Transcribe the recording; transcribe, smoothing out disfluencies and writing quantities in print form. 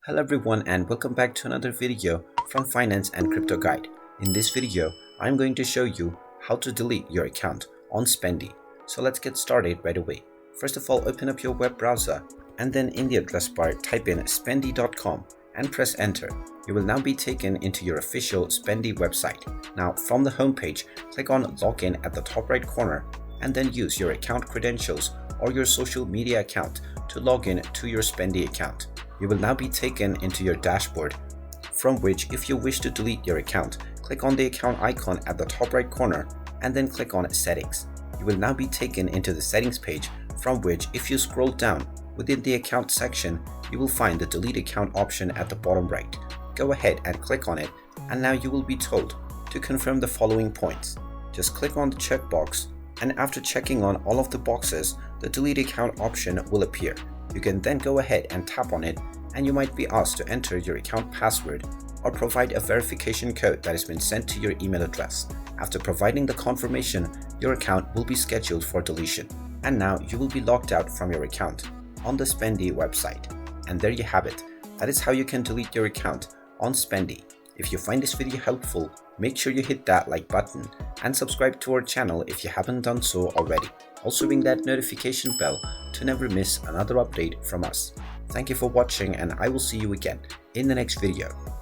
Hello everyone and welcome back to another video from Finance and Crypto Guide. In this video, I'm going to show you how to delete your account on Spendee. So let's get started right away. First of all, open up your web browser and then in the address bar type in spendee.com and press enter. You will now be taken into your official Spendee website. Now from the homepage, click on login at the top right corner and then use your account credentials or your social media account to log in to your Spendee account. You will now be taken into your dashboard, from which if you wish to delete your account, click on the account icon at the top right corner and then click on settings. You will now be taken into the settings page, from which if you scroll down within the account section, you will find the delete account option at the bottom right. Go ahead and click on it and now you will be told to confirm the following points. Just click on the checkbox and after checking on all of the boxes, the delete account option will appear. You can then go ahead and tap on it and you might be asked to enter your account password or provide a verification code that has been sent to your email address. After providing the confirmation, your account will be scheduled for deletion. And now you will be logged out from your account on the Spendee website. And there you have it. That is how you can delete your account on Spendee. If you find this video helpful, make sure you hit that like button and subscribe to our channel if you haven't done so already. Also ring that notification bell to never miss another update from us. Thank you for watching and I will see you again in the next video.